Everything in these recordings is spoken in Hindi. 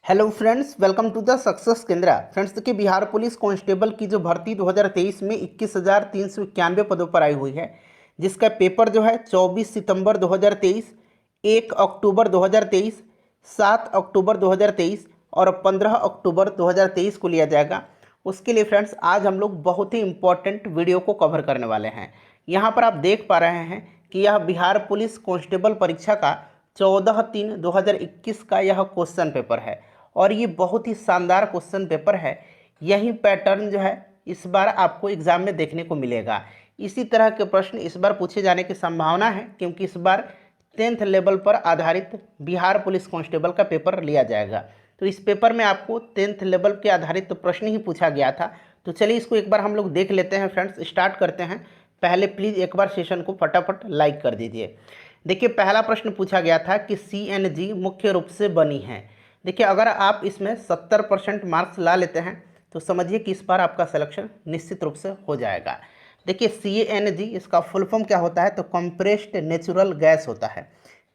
Hello friends, welcome to the success केंद्र। फ्रेंड्स देखिए, बिहार पुलिस कांस्टेबल की जो भर्ती 2023 में 21,391 पदों पर आई हुई है, जिसका पेपर जो है 24 सितंबर 2023, 1 अक्टूबर 2023, 7 अक्टूबर 2023 और 15 अक्टूबर 2023 को लिया जाएगा। उसके लिए फ्रेंड्स आज हम लोग बहुत ही इंपॉर्टेंट वीडियो को कवर करने वाले हैं। यहाँ पर आप देख पा रहे हैं कि यह बिहार पुलिस कांस्टेबल परीक्षा का 14/3/2021 का यह क्वेश्चन पेपर है और ये बहुत ही शानदार क्वेश्चन पेपर है। यही पैटर्न जो है इस बार आपको एग्जाम में देखने को मिलेगा। इसी तरह के प्रश्न इस बार पूछे जाने की संभावना है, क्योंकि इस बार 10th लेवल पर आधारित बिहार पुलिस कांस्टेबल का पेपर लिया जाएगा। तो इस पेपर में आपको 10th लेवल के आधारित तो प्रश्न ही पूछा गया था। तो चलिए इसको एक बार हम लोग देख लेते हैं फ्रेंड्स, स्टार्ट करते हैं। पहले प्लीज़ एक बार सेशन को फटाफट लाइक कर दीजिए। देखिए, पहला प्रश्न पूछा गया था कि CNG मुख्य रूप से बनी है। देखिए, अगर आप इसमें 70% मार्क्स ला लेते हैं तो समझिए कि इस बार आपका सिलेक्शन निश्चित रूप से हो जाएगा। देखिए, CNG इसका फुल फॉर्म क्या होता है, तो कंप्रेस्ड नेचुरल गैस होता है।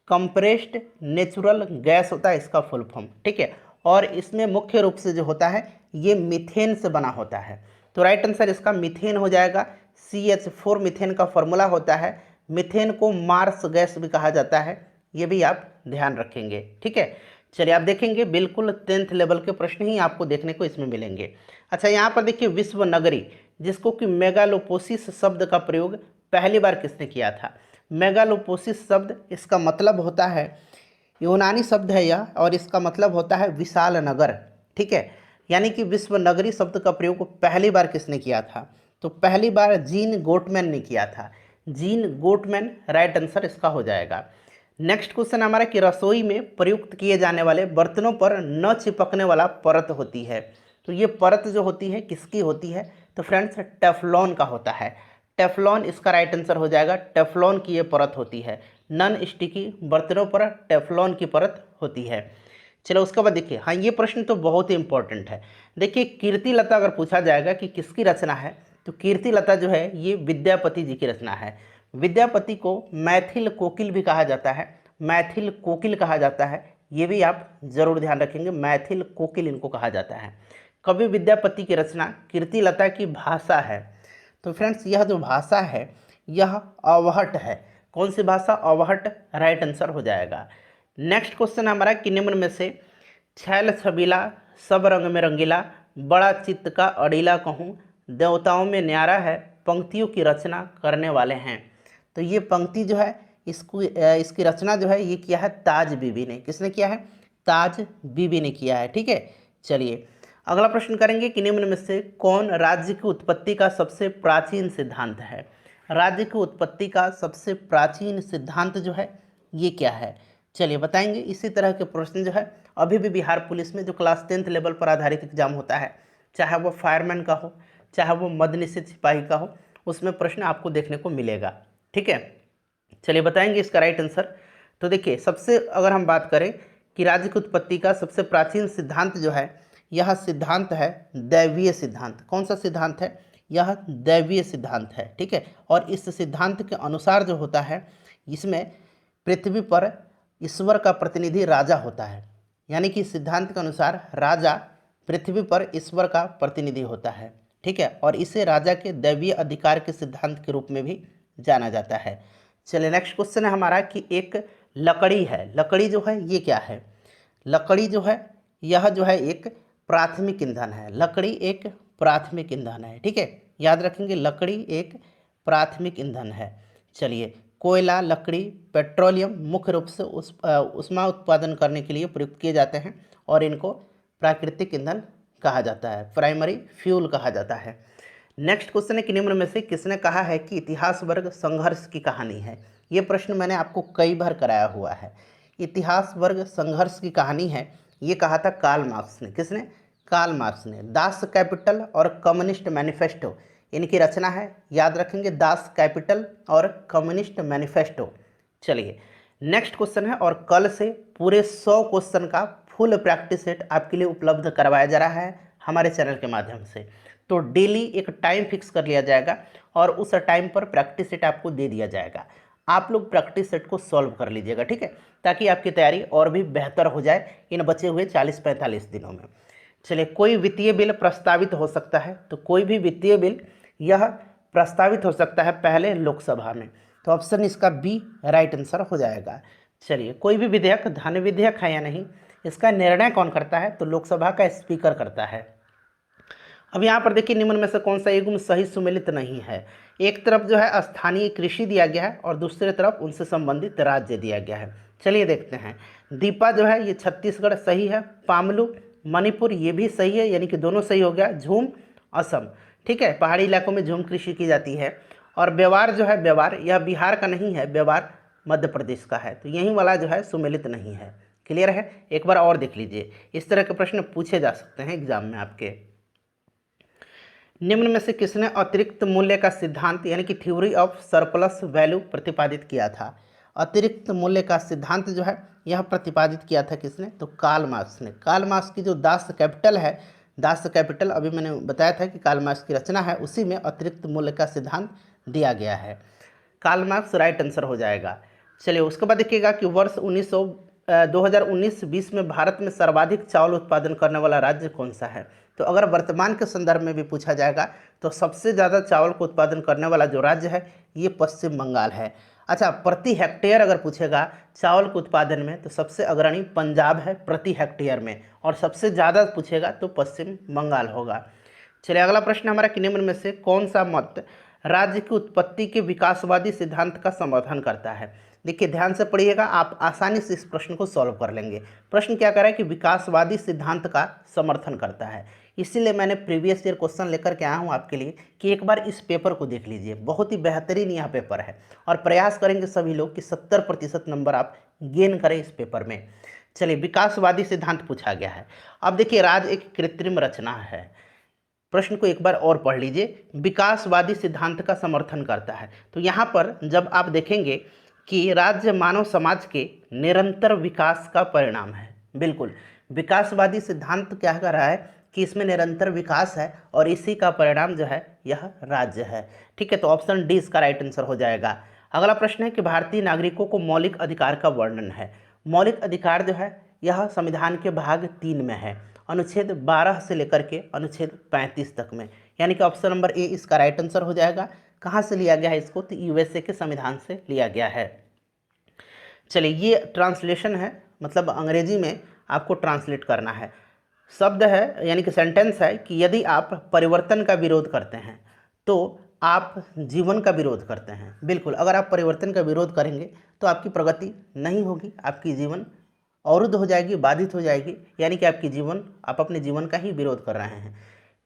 कंप्रेस्ड नेचुरल गैस होता है इसका फुल फॉर्म, ठीक है। और इसमें मुख्य रूप से जो होता है ये मीथेन से बना होता है। तो राइट आंसर इसका मीथेन हो जाएगा। CH4 मीथेन का फॉर्मूला होता है। मीथेन को मार्स गैस भी कहा जाता है, ये भी आप ध्यान रखेंगे, ठीक है। चलिए आप देखेंगे बिल्कुल 10th लेवल के प्रश्न ही आपको देखने को इसमें मिलेंगे। अच्छा, यहाँ पर देखिए, विश्व नगरी जिसको कि मेगालोपोसिस शब्द का प्रयोग पहली बार किसने किया था। मेगालोपोसिस शब्द इसका मतलब होता है, यूनानी शब्द है यह, और इसका मतलब होता है विशाल नगर, ठीक है। यानी कि विश्व नगरी शब्द का प्रयोग पहली बार किसने किया था, तो पहली बार जीन गोटमैन ने किया था। जीन गोटमैन राइट आंसर इसका हो जाएगा। नेक्स्ट क्वेश्चन हमारा कि रसोई में प्रयुक्त किए जाने वाले बर्तनों पर न चिपकने वाला परत होती है। तो ये परत जो होती है किसकी होती है, तो फ्रेंड्स टेफ्लॉन का होता है। टेफ्लॉन इसका राइट आंसर हो जाएगा। टेफ्लॉन की ये परत होती है। नॉन स्टिकी बर्तनों पर टेफ्लॉन की परत होती है। चलो उसके बाद देखिए, हाँ ये प्रश्न तो बहुत ही इंपॉर्टेंट है। देखिए, कीर्ति लता अगर पूछा जाएगा कि किसकी रचना है, तो कीर्ति लता जो है ये विद्यापति जी की रचना है। विद्यापति को मैथिल कोकिल भी कहा जाता है, मैथिल कोकिल कहा जाता है, ये भी आप जरूर ध्यान रखेंगे, मैथिल कोकिल इनको कहा जाता है। कवि विद्यापति की रचना कीर्ति लता की भाषा है। तो फ्रेंड्स यह जो भाषा है यह अवहट है। कौन सी भाषा, अवहट राइट आंसर हो जाएगा। नेक्स्ट क्वेश्चन हमारा कि निम्न में से छैल छबीला सब रंग में रंगीला बड़ा चित्त का अड़ीला कहूँ देवताओं में न्यारा है पंक्तियों की रचना करने वाले हैं। तो ये पंक्ति जो है इसकी रचना जो है ये किया है ताज बीबी ने। किसने किया है, ताज बीबी ने किया है, ठीक है। चलिए अगला प्रश्न करेंगे कि निम्न में से कौन राज्य की उत्पत्ति का सबसे प्राचीन सिद्धांत है। राज्य की उत्पत्ति का सबसे प्राचीन सिद्धांत जो है ये क्या है, चलिए बताएंगे। इसी तरह के प्रश्न जो है अभी भी बिहार पुलिस में जो क्लास 10th लेवल पर आधारित एग्जाम होता है, चाहे वो फायरमैन का हो चाहे वो मद्य निषेध सिपाही का हो, उसमें प्रश्न आपको देखने को मिलेगा, ठीक है। चलिए बताएंगे इसका राइट आंसर। तो देखिए, सबसे अगर हम बात करें कि राज्य की उत्पत्ति का सबसे प्राचीन सिद्धांत जो है, यह सिद्धांत है दैवीय सिद्धांत। कौन सा सिद्धांत है, यह दैवीय सिद्धांत है, ठीक है। और इस सिद्धांत के अनुसार जो होता है इसमें पृथ्वी पर ईश्वर का प्रतिनिधि राजा होता है। यानी कि सिद्धांत के अनुसार राजा पृथ्वी पर ईश्वर का प्रतिनिधि होता है, ठीक है। और इसे राजा के दैवीय अधिकार के सिद्धांत के रूप में भी जाना जाता है। चलिए नेक्स्ट क्वेश्चन है हमारा कि एक लकड़ी है, लकड़ी जो है ये क्या है। लकड़ी जो है यह जो है एक प्राथमिक ईंधन है। लकड़ी एक प्राथमिक ईंधन है, ठीक है, याद रखेंगे, लकड़ी एक प्राथमिक ईंधन है। चलिए, कोयला, लकड़ी, पेट्रोलियम मुख्य रूप से ऊष्मा उत्पादन करने के लिए प्रयुक्त किए जाते हैं और इनको प्राकृतिक ईंधन कहा जाता है, प्राइमरी फ्यूल कहा जाता है। नेक्स्ट क्वेश्चन है कि निम्न में से किसने कहा है कि इतिहास वर्ग संघर्ष की कहानी है। ये प्रश्न मैंने आपको कई बार कराया हुआ है। इतिहास वर्ग संघर्ष की कहानी है, ये कहा था कार्ल मार्क्स ने। किसने, कार्ल मार्क्स ने। दास कैपिटल और कम्युनिस्ट मैनिफेस्टो इनकी रचना है, याद रखेंगे, दास कैपिटल और कम्युनिस्ट मैनिफेस्टो। चलिए नेक्स्ट क्वेश्चन है, और कल से पूरे 100 क्वेश्चन का फुल प्रैक्टिस सेट आपके लिए उपलब्ध करवाया जा रहा है हमारे चैनल के माध्यम से। तो डेली एक टाइम फिक्स कर लिया जाएगा और उस टाइम पर प्रैक्टिस सेट आपको दे दिया जाएगा। आप लोग प्रैक्टिस सेट को सॉल्व कर लीजिएगा, ठीक है, ताकि आपकी तैयारी और भी बेहतर हो जाए इन बचे हुए 40-45 दिनों में। चलिए, कोई वित्तीय बिल प्रस्तावित हो सकता है, तो कोई भी वित्तीय बिल यह प्रस्तावित हो सकता है पहले लोकसभा में, तो ऑप्शन इसका बी राइट आंसर हो जाएगा। चलिए, कोई भी विधेयक धन विधेयक है या नहीं, इसका निर्णय कौन करता है, तो लोकसभा का स्पीकर करता है। अब यहाँ पर देखिए, निम्न में से कौन सा युग्म सही सुमेलित नहीं है। एक तरफ जो है स्थानीय कृषि दिया गया है और दूसरी तरफ उनसे संबंधित राज्य दिया गया है। चलिए देखते हैं। दीपा जो है ये छत्तीसगढ़ सही है, पामलू मणिपुर ये भी सही है, यानी कि दोनों सही हो गया, झूम असम, ठीक है, पहाड़ी इलाकों में झूम कृषि की जाती है। और व्यवहार जो है, व्यवहार यह बिहार का नहीं है, व्यवहार मध्य प्रदेश का है, तो यही वाला जो है सुमेलित नहीं है। क्लियर है। एक बार और देख लीजिए, इस तरह के प्रश्न पूछे जा सकते हैं एग्जाम में आपके। निम्न में से किसने अतिरिक्त मूल्य का सिद्धांत यानी कि थ्योरी ऑफ सरप्लस वैल्यू प्रतिपादित किया था। अतिरिक्त मूल्य का सिद्धांत जो है यह प्रतिपादित किया था किसने, तो कार्ल मार्क्स ने। कार्ल मार्क्स की जो दास कैपिटल है, दास कैपिटल अभी मैंने बताया था कि कार्ल मार्क्स की रचना है, उसी में अतिरिक्त मूल्य का सिद्धांत दिया गया है। कार्ल मार्क्स राइट आंसर हो जाएगा। चलिए, उसके बाद देखिएगा कि वर्ष 2019-20 में भारत में सर्वाधिक चावल उत्पादन करने वाला राज्य कौन सा है। तो अगर वर्तमान के संदर्भ में भी पूछा जाएगा तो सबसे ज़्यादा चावल को उत्पादन करने वाला जो राज्य है ये पश्चिम बंगाल है। अच्छा, प्रति हेक्टेयर अगर पूछेगा चावल के उत्पादन में तो सबसे अग्रणी पंजाब है प्रति हेक्टेयर में, और सबसे ज़्यादा पूछेगा तो पश्चिम बंगाल होगा। चलिए, अगला प्रश्न हमारा कि निम्न में से कौन सा मत राज्य की उत्पत्ति के विकासवादी सिद्धांत का समर्थन करता है। देखिए, ध्यान से पढ़िएगा, आप आसानी से इस प्रश्न को सॉल्व कर लेंगे। प्रश्न क्या कर रहा है कि विकासवादी सिद्धांत का समर्थन करता है, इसीलिए मैंने प्रीवियस ईयर क्वेश्चन लेकर के आया हूँ आपके लिए कि एक बार इस पेपर को देख लीजिए। बहुत ही बेहतरीन यह पेपर है और प्रयास करेंगे सभी लोग कि 70% नंबर आप गेन करें इस पेपर में। चलिए, विकासवादी सिद्धांत पूछा गया है। अब देखिए, राज एक कृत्रिम रचना है। प्रश्न को एक बार और पढ़ लीजिए, विकासवादी सिद्धांत का समर्थन करता है। तो यहाँ पर जब आप देखेंगे कि राज्य मानव समाज के निरंतर विकास का परिणाम है, बिल्कुल विकासवादी सिद्धांत क्या कर रहा है कि इसमें निरंतर विकास है और इसी का परिणाम जो है यह राज्य है, ठीक है, तो ऑप्शन डी इसका राइट आंसर हो जाएगा। अगला प्रश्न है कि भारतीय नागरिकों को मौलिक अधिकार का वर्णन है। मौलिक अधिकार जो है यह संविधान के भाग 3 में है, अनुच्छेद 12 से लेकर के अनुच्छेद 35 तक में, यानी कि ऑप्शन नंबर ए इसका राइट आंसर हो जाएगा। कहाँ से लिया गया है इसको, तो यूएसए के संविधान से लिया गया है। चलिए, ये ट्रांसलेशन है, मतलब अंग्रेजी में आपको ट्रांसलेट करना है। शब्द है यानी कि सेंटेंस है कि यदि आप परिवर्तन का विरोध करते हैं तो आप जीवन का विरोध करते हैं। बिल्कुल, अगर आप परिवर्तन का विरोध करेंगे तो आपकी प्रगति नहीं होगी, आपकी जीवन अवरुद्ध हो जाएगी, बाधित हो जाएगी, यानी कि आप अपने जीवन का ही विरोध कर रहे हैं।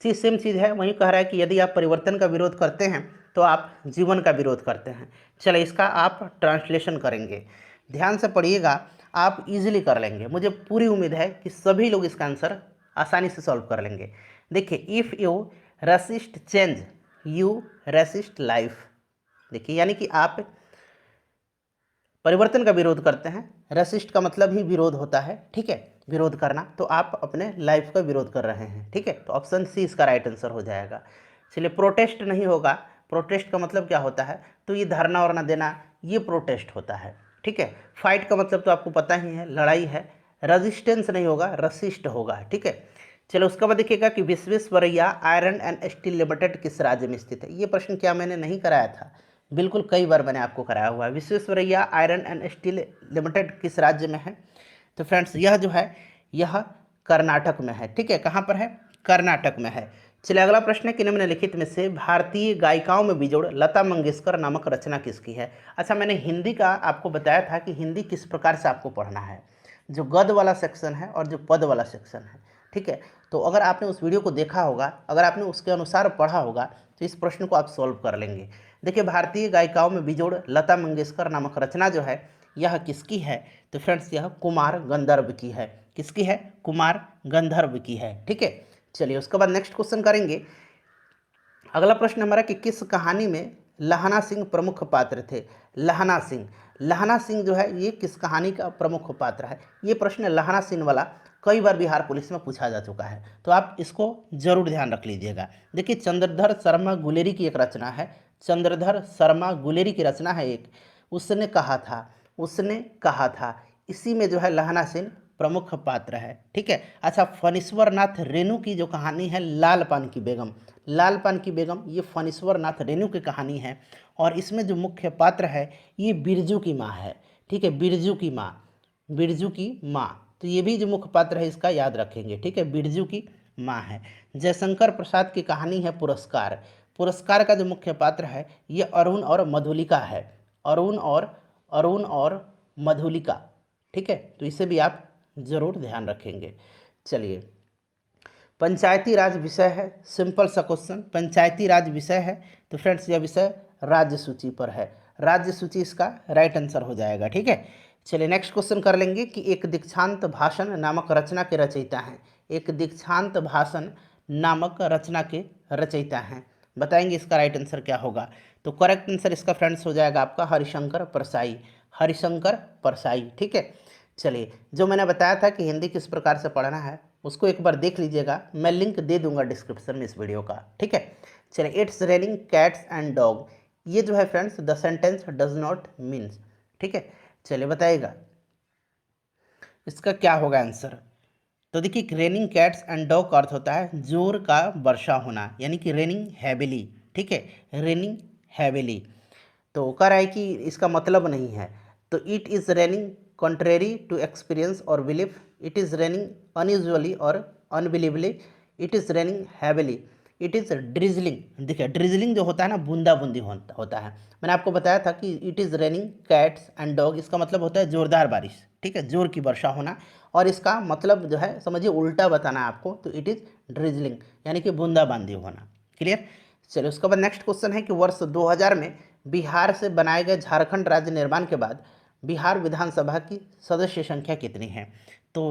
चीज़ सेम चीज़ है, वहीं कह रहा है कि यदि आप परिवर्तन का विरोध करते हैं तो आप जीवन का विरोध करते हैं। चलिए, इसका आप ट्रांसलेशन करेंगे, ध्यान से पढ़िएगा, आप इजीली कर लेंगे। मुझे पूरी उम्मीद है कि सभी लोग इसका आंसर आसानी से सॉल्व कर लेंगे। देखिए, if you resist change you resist life. देखिए, यानी कि आप परिवर्तन का विरोध करते हैं, रेसिस्ट का मतलब ही विरोध होता है, ठीक है, विरोध करना, तो आप अपने लाइफ का विरोध कर रहे हैं, ठीक है, तो ऑप्शन सी इसका राइट आंसर हो जाएगा। चलिए, प्रोटेस्ट नहीं होगा, प्रोटेस्ट का मतलब क्या होता है, तो ये धरना वरना देना, ये प्रोटेस्ट होता है, ठीक है। फाइट का मतलब तो आपको पता ही है, लड़ाई है। रेजिस्टेंस नहीं होगा, रसिस्ट होगा, ठीक है। चलो, उसके बाद देखिएगा कि Visvesvaraya iron and steel limited किस राज्य में स्थित है। ये प्रश्न क्या मैंने नहीं कराया था, बिल्कुल कई बार मैंने आपको कराया हुआ है। Visvesvaraya iron and steel limited किस राज्य में है, तो फ्रेंड्स यह जो है यह कर्नाटक में है, ठीक है, कहाँ पर है, कर्नाटक में है। चलिए, अगला प्रश्न है कि निम्नलिखित में से भारतीय गायिकाओं में बिजोड़ लता मंगेशकर नामक रचना किसकी है। अच्छा, मैंने हिंदी का आपको बताया था कि हिंदी किस प्रकार से आपको पढ़ना है, जो गद्य वाला सेक्शन है और जो पद वाला सेक्शन है, ठीक है। तो अगर आपने उस वीडियो को देखा होगा, अगर आपने उसके अनुसार पढ़ा होगा तो इस प्रश्न को आप सॉल्व कर लेंगे। देखिए, भारतीय गायिकाओं में बिजोड़ लता मंगेशकर नामक रचना जो है यह किसकी है, तो फ्रेंड्स यह कुमार गंधर्व की है। किसकी है, कुमार गंधर्व की है, ठीक है। चलिए, उसके बाद नेक्स्ट क्वेश्चन करेंगे। अगला प्रश्न हमारा कि किस कहानी में लहना सिंह प्रमुख पात्र थे। लहना सिंह, लहना सिंह जो है ये किस कहानी का प्रमुख पात्र है। ये प्रश्न लहना सिंह वाला कई बार बिहार पुलिस में पूछा जा चुका है, तो आप इसको जरूर ध्यान रख लीजिएगा। देखिए, चंद्रधर शर्मा गुलेरी की एक रचना है, चंद्रधर शर्मा गुलेरी की रचना है एक, उसने कहा था, उसने कहा था, इसी में जो है लहना सिंह प्रमुख पात्र है। ठीक है। अच्छा, फणीश्वर नाथ रेणु की जो कहानी है लाल पान की बेगम, लाल पान की बेगम ये फणीश्वर नाथ रेणु की कहानी है और इसमें जो मुख्य पात्र है ये बिरजू की माँ है। ठीक है, बिरजू की माँ, बिरजू की माँ, तो ये भी जो मुख्य पात्र है इसका याद रखेंगे। ठीक है, बिरजू की माँ है। जयशंकर प्रसाद की कहानी है पुरस्कार, पुरस्कार का जो मुख्य पात्र है ये अरुण और मधुलिका है, अरुण और मधुलिका। ठीक है, तो इसे भी आप जरूर ध्यान रखेंगे। चलिए, पंचायती राज विषय है, सिंपल सा क्वेश्चन, पंचायती राज विषय है तो फ्रेंड्स यह विषय राज्य सूची पर है, राज्य सूची इसका राइट आंसर हो जाएगा। ठीक है। चलिए नेक्स्ट क्वेश्चन कर लेंगे कि एक दीक्षांत भाषण नामक रचना के रचयिता हैं, एक दीक्षांत भाषण नामक रचना के रचयिता हैं, बताएंगे इसका राइट आंसर क्या होगा। तो करेक्ट आंसर इसका फ्रेंड्स हो जाएगा आपका हरिशंकर परसाई, हरिशंकर परसाई। ठीक है। चलिए, जो मैंने बताया था कि हिंदी किस प्रकार से पढ़ना है उसको एक बार देख लीजिएगा, मैं लिंक दे दूंगा डिस्क्रिप्शन में इस वीडियो का। ठीक है। चलिए, it's raining cats and dog, ये जो है friends the sentence does not means. ठीक है। चलिए बताइएगा इसका क्या होगा आंसर। तो देखिए, रेनिंग कैट्स एंड डॉग का अर्थ होता है जोर का वर्षा होना, यानी कि रेनिंग हैविली। ठीक है, रेनिंग हैविली। तो कह रहा है कि इसका मतलब नहीं है, तो it is raining contrary to experience और belief, it is raining unusually और unbelievably, it is raining heavily, it is drizzling. देखिए, ड्रिजलिंग जो होता है ना बूंदा बूंदी होता है। मैंने आपको बताया था कि it is raining cats and dog, इसका मतलब होता है जोरदार बारिश। ठीक है, जोर की वर्षा होना, और इसका मतलब जो है समझिए उल्टा बताना है आपको, तो इट इज़ ड्रिजलिंग यानी कि बूंदाबांदी होना। क्लियर। चलिए, उसके बाद नेक्स्ट क्वेश्चन है कि वर्ष 2000 में बिहार से बनाए गए झारखंड राज्य निर्माण के बाद बिहार विधानसभा की सदस्य संख्या कितनी है। तो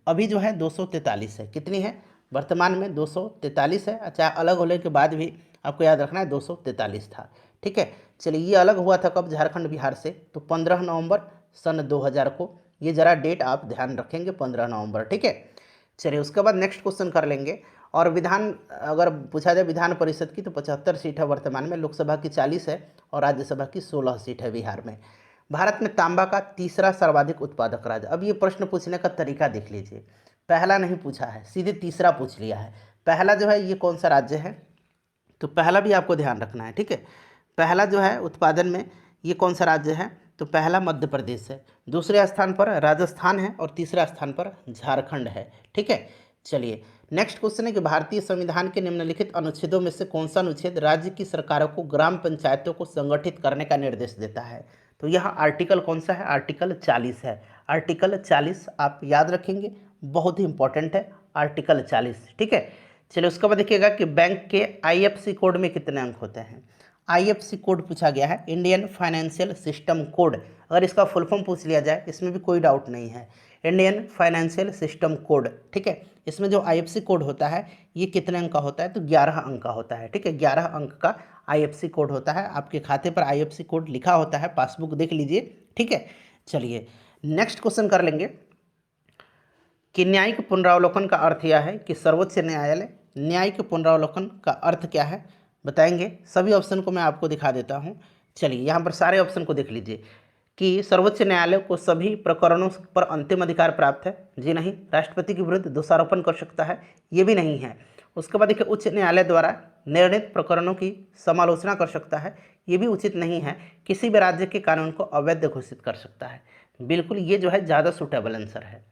अभी जो है 243 है, कितनी है वर्तमान में 243 है। अच्छा, अलग होने के बाद भी आपको याद रखना है 243 था। ठीक है। चलिए, ये अलग हुआ था कब झारखंड बिहार से, तो 15 नवंबर सन 2000 को, ये जरा डेट आप ध्यान रखेंगे 15 नवंबर। ठीक है। चलिए, उसके बाद नेक्स्ट क्वेश्चन कर लेंगे। और विधान अगर पूछा जाए विधान परिषद की तो 75 सीट है वर्तमान में, लोकसभा की 40 है और राज्यसभा की 16 सीट है बिहार में। भारत में तांबा का तीसरा सर्वाधिक उत्पादक राज्य, अब ये प्रश्न पूछने का तरीका देख लीजिए, पहला नहीं पूछा है, सीधे तीसरा पूछ लिया है। पहला जो है ये कौन सा राज्य है, तो पहला भी आपको ध्यान रखना है। ठीक है, पहला जो है उत्पादन में ये कौन सा राज्य है, तो पहला मध्य प्रदेश है, दूसरे स्थान पर राजस्थान है और तीसरा स्थान पर झारखंड है। ठीक है। चलिए, नेक्स्ट क्वेश्चन है कि भारतीय संविधान के निम्नलिखित अनुच्छेदों में से कौन सा अनुच्छेद राज्य की सरकारों को ग्राम पंचायतों को संगठित करने का निर्देश देता है। तो यहाँ आर्टिकल कौन सा है, आर्टिकल 40 है, आर्टिकल 40 आप याद रखेंगे, बहुत ही इंपॉर्टेंट है आर्टिकल 40। ठीक है। चलिए, उसके बाद देखिएगा कि बैंक के आईएफएससी कोड में कितने अंक होते हैं। आईएफएससी कोड पूछा गया है, इंडियन फाइनेंशियल सिस्टम कोड, अगर इसका फुल फॉर्म पूछ लिया जाए इसमें भी कोई डाउट नहीं है, इंडियन फाइनेंशियल सिस्टम कोड। ठीक है, इसमें जो आईएफएससी कोड होता है ये कितने अंक का होता है, तो 11 अंक का होता है। ठीक है, 11 अंक का आईएफएससी कोड होता है, आपके खाते पर आईएफएससी कोड लिखा होता है, पासबुक देख लीजिए। ठीक है। चलिए, नेक्स्ट क्वेश्चन कर लेंगे कि न्यायिक पुनरावलोकन का अर्थ यह है कि सर्वोच्च न्यायालय, न्यायिक पुनरावलोकन का अर्थ क्या है बताएंगे। सभी ऑप्शन को मैं आपको दिखा देता हूँ। चलिए, यहाँ पर सारे ऑप्शन को देख लीजिए कि सर्वोच्च न्यायालय को सभी प्रकरणों पर अंतिम अधिकार प्राप्त है, जी नहीं। राष्ट्रपति के विरुद्ध दोषारोपण कर सकता है, ये भी नहीं है। उसके बाद देखिए, उच्च न्यायालय द्वारा निर्णित प्रकरणों की समालोचना कर सकता है, ये भी उचित नहीं है। किसी भी राज्य के कानून को अवैध घोषित कर सकता है, बिल्कुल ये जो है ज़्यादा सूटेबल आंसर है।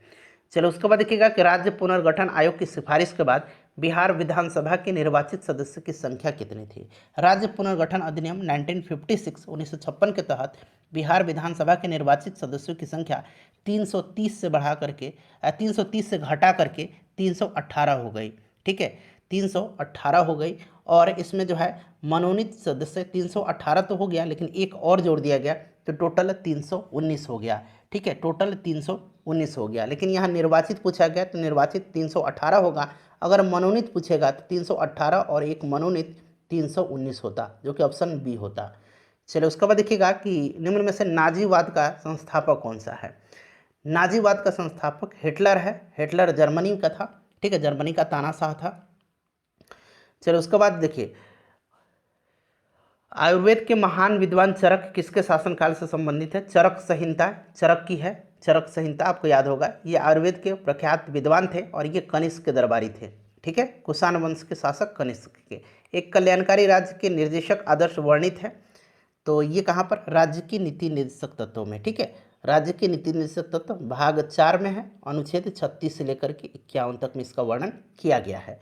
चलो, उसके बाद देखिएगा कि राज्य पुनर्गठन आयोग की सिफारिश के बाद बिहार विधानसभा के निर्वाचित सदस्य की संख्या कितनी थी। राज्य पुनर्गठन अधिनियम 1956 के तहत बिहार विधानसभा के निर्वाचित सदस्यों की संख्या 330 से बढ़ा करके 330 से घटा करके 318 हो गई। ठीक है, 318 हो गई। और इसमें जो है मनोनीत सदस्य 318 तो हो गया, लेकिन एक और जोड़ दिया गया तो टोटल 319 हो गया। ठीक है, टोटल 319 हो गया, लेकिन यहाँ निर्वाचित पूछा गया तो निर्वाचित 318 होगा। अगर मनोनीत पूछेगा तो 318 और एक मनोनीत 319 होता, जो कि ऑप्शन बी होता। चलिए, उसके बाद देखिएगा कि निम्न में से नाजीवाद का संस्थापक कौन सा है। नाजीवाद का संस्थापक हिटलर है, हिटलर जर्मनी का था। ठीक है, जर्मनी का तानाशाह था। चलिए, उसके बाद देखिए आयुर्वेद के महान विद्वान चरक किसके शासनकाल से संबंधित है? चरक संहिता चरक की है। चरक संहिता आपको याद होगा, ये आयुर्वेद के प्रख्यात विद्वान थे और ये कनिष्क के दरबारी थे। ठीक है, कुषाण वंश के शासक कनिष्क के। एक कल्याणकारी राज्य के निर्देशक आदर्श वर्णित है, तो ये कहाँ पर? राज्य की नीति निर्देशक तत्वों में। ठीक है, राज्य की नीति निर्देशक तत्व भाग 4 में है, अनुच्छेद 36 से लेकर के 51 तक में इसका वर्णन किया गया है।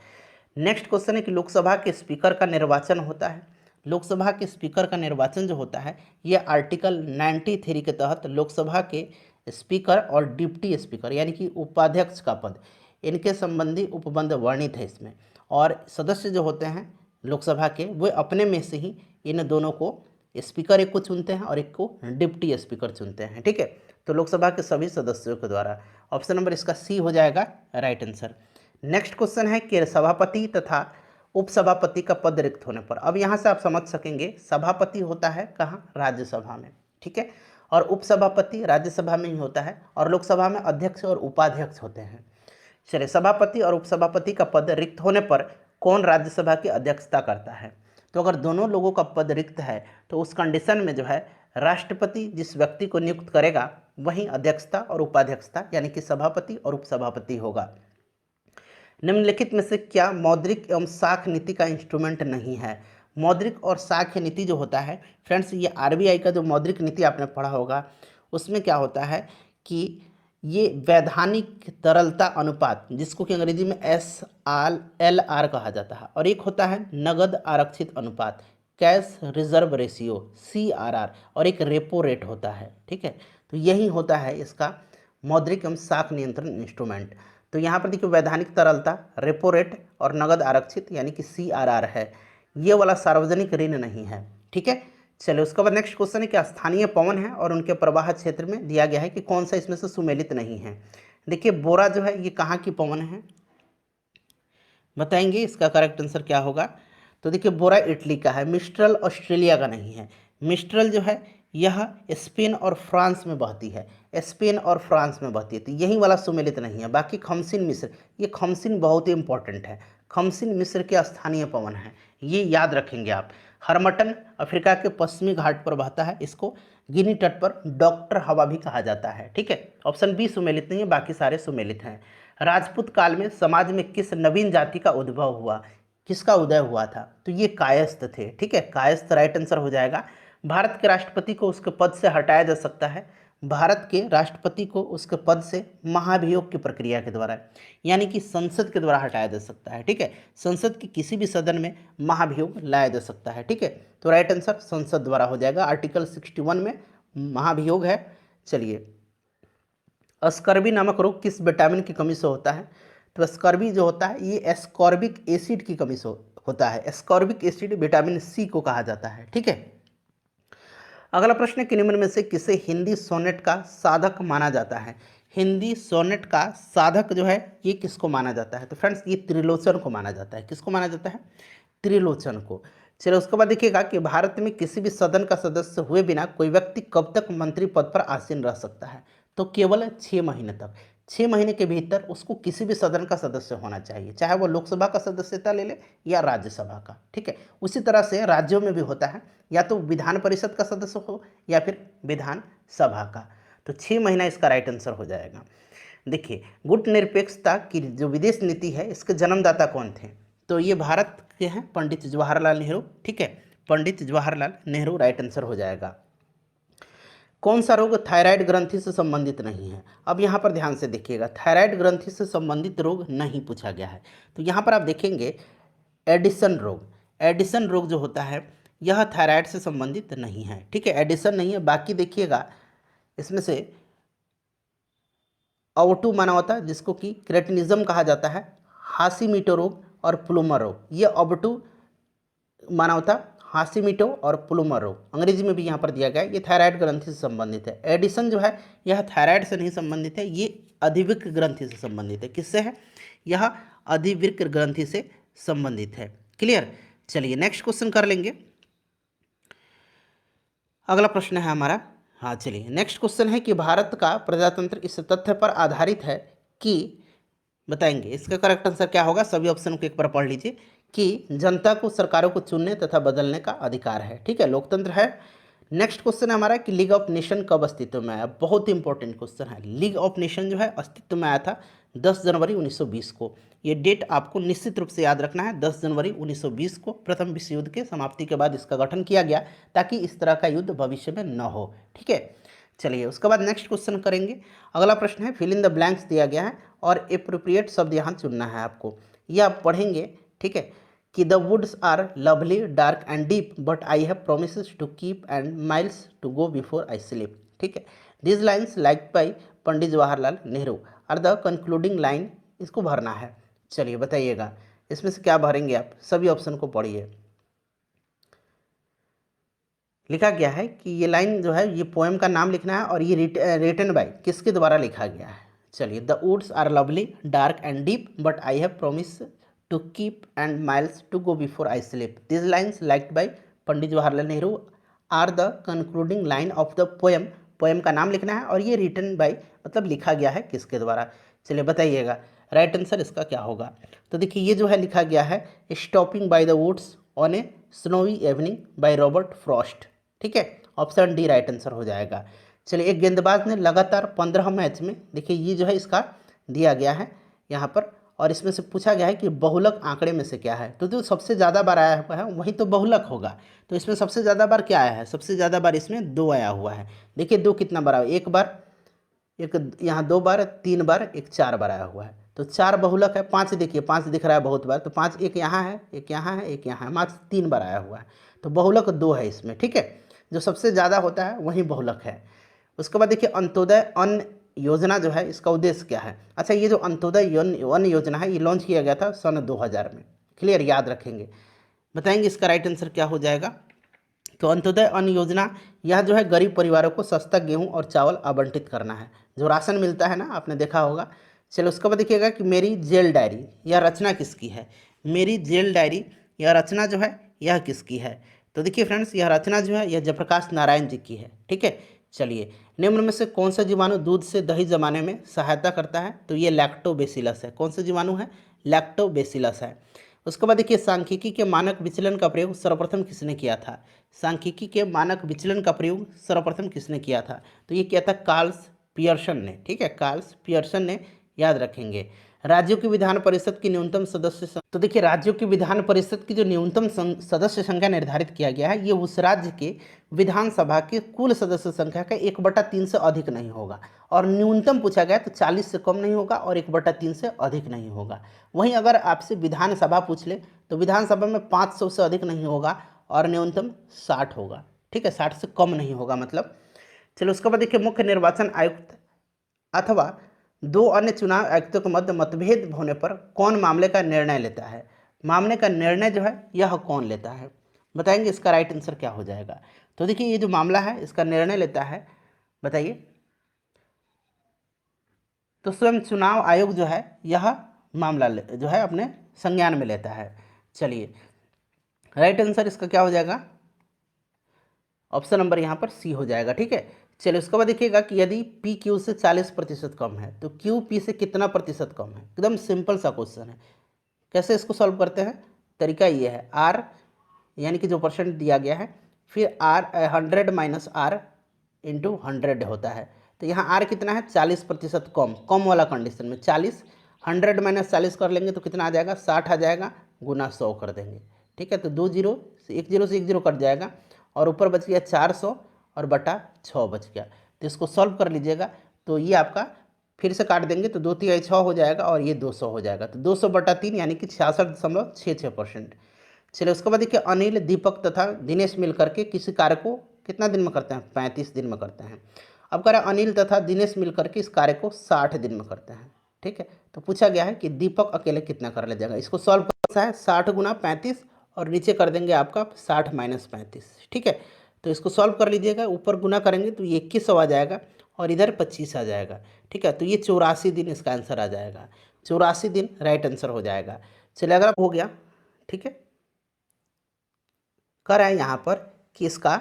नेक्स्ट क्वेश्चन है कि लोकसभा के स्पीकर का निर्वाचन होता है। लोकसभा के स्पीकर का निर्वाचन जो होता है ये आर्टिकल 93 के तहत लोकसभा के स्पीकर और डिप्टी स्पीकर यानी कि उपाध्यक्ष का पद, इनके संबंधी उपबंध वर्णित है इसमें। और सदस्य जो होते हैं लोकसभा के वो अपने में से ही इन दोनों को, स्पीकर एक को चुनते हैं और एक को डिप्टी स्पीकर चुनते हैं। ठीक है, तो लोकसभा के सभी सदस्यों के द्वारा। ऑप्शन नंबर इसका सी हो जाएगा राइट आंसर। नेक्स्ट क्वेश्चन है कि सभापति तथा उपसभापति का पद रिक्त होने पर, अब यहाँ से आप समझ सकेंगे सभापति होता है कहाँ? राज्यसभा में। ठीक है, और उपसभापति राज्यसभा में ही होता है और लोकसभा में अध्यक्ष और उपाध्यक्ष होते हैं। चलिए, सभापति और उपसभापति का पद रिक्त होने पर कौन राज्यसभा की अध्यक्षता करता है? तो अगर दोनों लोगों का पद रिक्त है तो उस कंडीशन में जो है राष्ट्रपति जिस व्यक्ति को नियुक्त करेगा वही अध्यक्षता और उपाध्यक्षता यानी कि सभापति और उपसभापति होगा। निम्नलिखित में से क्या मौद्रिक एवं साख नीति का इंस्ट्रूमेंट नहीं है? मौद्रिक और साख नीति जो होता है फ्रेंड्स, ये आरबीआई का जो मौद्रिक नीति आपने पढ़ा होगा उसमें क्या होता है कि ये वैधानिक तरलता अनुपात, जिसको कि अंग्रेजी में SLR कहा जाता है, और एक होता है नगद आरक्षित अनुपात कैश रिजर्व रेशियो CRR, और एक रेपो रेट होता है। ठीक है, तो यही होता है इसका मौद्रिक एवं साख नियंत्रण इंस्ट्रूमेंट। तो यहाँ पर देखिए वैधानिक तरलता, रेपो रेट और नगद आरक्षित यानी कि CRR है, ये वाला सार्वजनिक ऋण नहीं है। ठीक है, चलिए उसके बाद नेक्स्ट क्वेश्चन है कि स्थानीय पवन है और उनके प्रवाह क्षेत्र में दिया गया है कि कौन सा इसमें से सुमेलित नहीं है। देखिए बोरा जो है ये कहाँ की पवन है बताएंगे, इसका करेक्ट आंसर क्या होगा? तो देखिए बोरा इटली का है, मिस्ट्रल ऑस्ट्रेलिया का नहीं है। मिस्ट्रल जो है यह स्पेन और फ्रांस में बहती है, स्पेन और फ्रांस में बहती है, तो यही वाला सुमेलित नहीं है। बाकी खमसिन मिस्र, ये खमसिन बहुत ही इंपॉर्टेंट है, खमसिन मिस्र के स्थानीय पवन है, ये याद रखेंगे आप। हरमटन अफ्रीका के पश्चिमी घाट पर बहता है, इसको गिनी तट पर डॉक्टर हवा भी कहा जाता है। ठीक है, ऑप्शन बी सुमेलित नहीं है, बाकी सारे सुमेलित हैं। राजपूत काल में समाज में किस नवीन जाति का उद्भव हुआ, किसका उदय हुआ था? तो ये कायस्थ थे। ठीक है, कायस्थ राइट आंसर हो जाएगा। भारत के राष्ट्रपति को उसके पद से हटाया जा सकता है, भारत के राष्ट्रपति को उसके पद से महाभियोग की प्रक्रिया के द्वारा यानी कि संसद के द्वारा हटाया जा सकता है। ठीक है, संसद के किसी भी सदन में महाभियोग लाया जा सकता है। ठीक है, तो राइट आंसर संसद द्वारा हो जाएगा, आर्टिकल 61 में महाभियोग है। चलिए, स्कर्वी नामक रोग किस विटामिन की कमी से होता है? तो स्कर्वी जो होता है ये एस्कॉर्बिक एसिड की कमी से होता है। एस्कॉर्बिक एसिड विटामिन C को कहा जाता है। ठीक है, अगला प्रश्न है कि निम्न में से किसे हिंदी सोनेट का साधक माना जाता है? हिंदी सोनेट का साधक जो है ये किसको माना जाता है? तो फ्रेंड्स ये त्रिलोचन को माना जाता है। किसको माना जाता है? त्रिलोचन को। चलिए उसके बाद देखिएगा कि भारत में किसी भी सदन का सदस्य हुए बिना कोई व्यक्ति कब तक मंत्री पद पर आसीन रह सकता है? तो केवल 6 महीने तक। 6 महीने के भीतर उसको किसी भी सदन का सदस्य होना चाहिए, चाहे वो लोकसभा का सदस्यता ले ले या राज्यसभा का। ठीक है, उसी तरह से राज्यों में भी होता है, या तो विधान परिषद का सदस्य हो या फिर विधान सभा का। तो 6 महीना इसका राइट आंसर हो जाएगा। देखिए गुटनिरपेक्षता की जो विदेश नीति है इसके जन्मदाता कौन थे? तो ये भारत के हैं पंडित जवाहरलाल नेहरू। ठीक है, पंडित जवाहरलाल नेहरू राइट आंसर हो जाएगा। कौन सा रोग थायराइड ग्रंथि से संबंधित नहीं है? अब यहाँ पर ध्यान से देखिएगा, थायराइड ग्रंथि से संबंधित रोग नहीं पूछा गया है। तो यहाँ पर आप देखेंगे एडिसन रोग, एडिसन रोग जो होता है यह थायराइड से संबंधित नहीं है। ठीक है, एडिसन नहीं है। बाकी देखिएगा इसमें से अवटू माना होता है जिसको कि क्रेटिनिज्म कहा जाता है, हाशीमिटो रोग और प्लूमर रोग, ये अवटू माना होता है, हाशीमिटो और प्लूमर रोग अंग्रेजी में भी यहाँ पर दिया गया है, ये थायराइड ग्रंथि से संबंधित है। एडिसन जो है यह थायराइड से नहीं संबंधित है, ये अधिवृक्क ग्रंथि से संबंधित है। किससे है? यह अधिवृक्क ग्रंथि से संबंधित है। क्लियर? चलिए नेक्स्ट क्वेश्चन कर लेंगे। अगला प्रश्न है हमारा, हाँ चलिए नेक्स्ट क्वेश्चन है कि भारत का प्रजातंत्र इस तथ्य पर आधारित है कि, बताएंगे इसका करेक्ट आंसर क्या होगा? सभी ऑप्शन को एक बार पढ़ लीजिए कि जनता को सरकारों को चुनने तथा बदलने का अधिकार है। ठीक है, लोकतंत्र है। नेक्स्ट क्वेश्चन है हमारा कि लीग ऑफ नेशन कब अस्तित्व में आया। बहुत ही इंपॉर्टेंट क्वेश्चन है। लीग ऑफ नेशन जो है अस्तित्व में आया था 10 जनवरी 1920 को। ये डेट आपको निश्चित रूप से याद रखना है। 10 जनवरी 1920 को प्रथम विश्व युद्ध के समाप्ति के बाद इसका गठन किया गया, ताकि इस तरह का युद्ध भविष्य में न हो। ठीक है, चलिए उसके बाद नेक्स्ट क्वेश्चन करेंगे। अगला प्रश्न है फिल इन द ब्लैंक्स दिया गया है और एप्रोप्रिएट शब्द यहाँ चुनना है आपको। ये आप पढ़ेंगे। ठीक है, कि the woods are lovely dark and deep but I have promises to keep and miles to go before I sleep. ठीक है, this lines like by Pandit Jawaharlal Nehru are the concluding line. इसको भरना है। चलिए बताइएगा इसमें से क्या भरेंगे आप। सभी ऑप्शन को पढ़िए। लिखा गया है कि ये लाइन जो है ये पोएम का नाम लिखना है और ये रिटन बाय किसके द्वारा लिखा गया है। चलिए, the woods are lovely dark and deep but I have promise to keep and miles to go before I sleep. This lines liked by Pandit Jawaharlal Nehru are the concluding line of the poem. Poem का नाम लिखना है और ये रिटन बाय मतलब लिखा गया है किसके द्वारा। चलिए बताइएगा राइट आंसर इसका क्या होगा। तो देखिए ये जो है लिखा गया है stopping by the woods on a snowy evening by Robert Frost. ठीक है, ऑप्शन डी राइट आंसर हो जाएगा। चलिए, एक गेंदबाज ने लगातार 15 मैच में, देखिए ये जो है इसका दिया गया है यहाँ पर, और इसमें से पूछा गया है कि बहुलक आंकड़े में से क्या है। तो जो सबसे ज़्यादा बार आया हुआ है वही तो बहुलक होगा। तो इसमें सबसे ज़्यादा बार क्या आया है, सबसे ज़्यादा बार इसमें 2 आया हुआ है। देखिए 2 कितना बार आया, एक बार, एक यहाँ 2 बार, 3 बार, एक 4 बार आया हुआ है। तो 4 बहुलक है। 5 देखिए 5 दिख रहा है बहुत बार, तो 5 एक यहाँ है, एक यहाँ है, एक यहाँ है, मात्र 3 बार आया हुआ है। तो बहुलक 2 है इसमें। ठीक है, जो सबसे ज़्यादा होता है वही बहुलक है। उसके बाद देखिए अंत्योदय अन्न योजना जो है इसका उद्देश्य क्या है। अच्छा, ये जो अंत्योदय अन्न योजना है ये लॉन्च किया गया था सन 2000 में। क्लियर, याद रखेंगे। बताएंगे इसका राइट आंसर क्या हो जाएगा। तो अंत्योदय अन्न योजना यह जो है गरीब परिवारों को सस्ता गेहूं और चावल आवंटित करना है, जो राशन मिलता है ना, आपने देखा होगा। चलो उसके बाद देखिएगा कि मेरी जेल डायरी, यह रचना किसकी है। मेरी जेल डायरी यह रचना जो है यह किसकी है। तो देखिए फ्रेंड्स, यह रचना जो है यह जयप्रकाश नारायण जी की है। ठीक है, चलिए निम्न में से कौन सा जीवाणु दूध से दही जमाने में सहायता करता है। तो ये लैक्टोबैसिलस है। कौन सा जीवाणु है, लैक्टोबैसिलस है। उसके बाद देखिए सांख्यिकी के मानक विचलन का प्रयोग सर्वप्रथम किसने किया था। सांख्यिकी के मानक विचलन का प्रयोग सर्वप्रथम किसने किया था। तो ये किया था कार्ल्स पियर्सन ने। ठीक है, कार्ल्स पियर्सन ने, याद रखेंगे। राज्यों की विधान परिषद की न्यूनतम सदस्य, तो देखिए राज्यों की विधान परिषद की जो न्यूनतम सदस्य संख्या निर्धारित किया गया है ये उस राज्य के विधानसभा के कुल सदस्य संख्या का 1/3 से अधिक नहीं होगा। और न्यूनतम पूछा गया तो 40 से कम नहीं होगा और 1/3 से अधिक नहीं होगा। वहीं अगर आपसे विधानसभा पूछ ले तो विधानसभा में 500 से अधिक नहीं होगा और न्यूनतम 60 होगा। ठीक है, 60 से कम नहीं होगा मतलब। चलो उसके बाद देखिए मुख्य निर्वाचन आयुक्त अथवा 2 अन्य चुनाव आयुक्तों के मध्य मतभेद होने पर कौन मामले का निर्णय लेता है। मामले का निर्णय जो है यह कौन लेता है। बताएंगे इसका राइट आंसर क्या हो जाएगा। तो देखिए ये जो मामला है इसका निर्णय लेता है, बताइए, तो स्वयं चुनाव आयोग जो है यह मामला जो है अपने संज्ञान में लेता है। चलिए राइट आंसर इसका क्या हो जाएगा, ऑप्शन नंबर यहाँ पर सी हो जाएगा। ठीक है, चलिए उसके बाद देखिएगा कि यदि पी क्यू से 40% कम है तो क्यू पी से कितना प्रतिशत कम है। एकदम सिंपल सा क्वेश्चन है। कैसे इसको सॉल्व करते हैं, तरीका ये है, आर यानी कि जो परसेंट दिया गया है, फिर आर 100 माइनस आर इंटू 100 होता है। तो यहाँ आर कितना है, 40% कम, कम वाला कंडीशन में 40, 100 माइनस 40 कर लेंगे तो कितना आ जाएगा, 60 आ जाएगा, गुना 100 कर देंगे। ठीक है, तो 2 जीरो से 1 जीरो कट जाएगा और ऊपर बच गया 400 और बटा 6 बच गया। तो इसको सॉल्व कर लीजिएगा। तो ये आपका फिर से काट देंगे तो 2 3 6 हो जाएगा और ये 200 हो जाएगा। तो 200 बटा 3 यानी कि 66.66%। चलिए उसके बाद देखिए अनिल दीपक तथा दिनेश मिल करके किसी कार्य को कितना दिन में करते हैं, 35 दिन में करते हैं। अब कह रहा है अनिल तथा दिनेश मिल करके इस कार्य को 60 दिन में करते हैं। ठीक है, तो पूछा गया है कि दीपक अकेले कितना कर ले जाएगा। इसको सॉल्व करना है, 60 गुना 35 और नीचे कर देंगे आपका 60 माइनस 35। ठीक है, तो इसको सॉल्व कर लीजिएगा, ऊपर गुना करेंगे तो ये 2100 आ जाएगा और इधर 25 आ जाएगा। ठीक है, तो ये 84 दिन इसका आंसर आ जाएगा। 84 दिन राइट आंसर हो जाएगा। चलिए अगर हो गया, ठीक है, कर है यहाँ पर कि इसका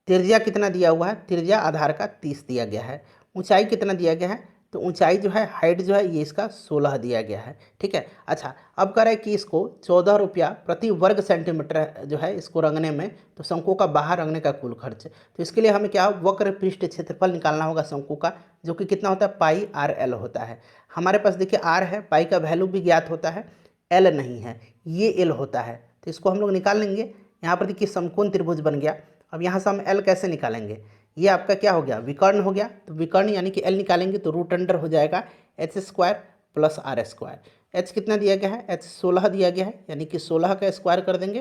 त्रिज्या कितना दिया हुआ है, त्रिज्या आधार का 30 दिया गया है, ऊंचाई कितना दिया गया है तो ऊंचाई जो है, हाइट जो है, ये इसका 16 दिया गया है। ठीक है। अच्छा, अब कह रहा है कि इसको 14 रुपया प्रति वर्ग सेंटीमीटर जो है इसको रंगने में, तो शंकु का बाहर रंगने का कुल खर्च। तो इसके लिए हमें क्या, वक्र पृष्ठ क्षेत्रफल निकालना होगा शंकु का, जो कि कितना होता है, पाई आर एल होता है। हमारे पास देखिए आर है, पाई का वैल्यू भी ज्ञात होता है, एल नहीं है, ये एल होता है। तो इसको हम लोग निकाल लेंगे। यहाँ पर देखिए समकोण त्रिभुज बन गया। अब यहाँ से हम एल कैसे निकालेंगे, ये आपका क्या हो गया, विकर्ण हो गया। तो विकर्ण यानी कि एल निकालेंगे तो रूट अंडर हो जाएगा H square plus R square. H कितना दिया गया है, एच 16 दिया गया है, यानी कि 16 का स्क्वायर कर देंगे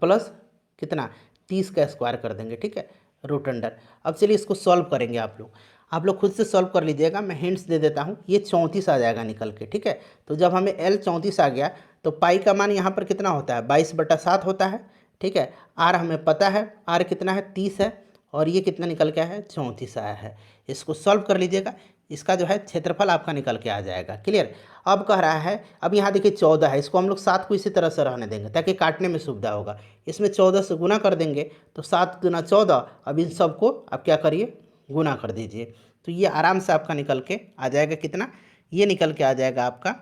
प्लस कितना, 30 का स्क्वायर कर देंगे। ठीक है, रूट अंडर। अब चलिए इसको सॉल्व करेंगे। आप लोग खुद से सॉल्व कर लीजिएगा, मैं हिंट्स दे देता हूँ। ये 34 आ जाएगा निकल के। ठीक है, तो जब हमें एल 34 आ गया तो पाई का मान यहाँ पर कितना होता है, 22/7 होता है। ठीक है, आर हमें पता है, आर कितना है, 30 है, और ये कितना निकल के आया है, 34 आया है। इसको सॉल्व कर लीजिएगा, इसका जो है क्षेत्रफल आपका निकल के आ जाएगा। क्लियर। अब कह रहा है, अब यहाँ देखिए 14 है, इसको हम लोग 7 को इसी तरह से रहने देंगे ताकि काटने में सुविधा होगा। इसमें 14 से गुना कर देंगे तो 7 गुना 14। अब इन सबको आप क्या करिए, गुना कर दीजिए, तो ये आराम से आपका निकल के आ जाएगा कितना, ये निकल के आ जाएगा आपका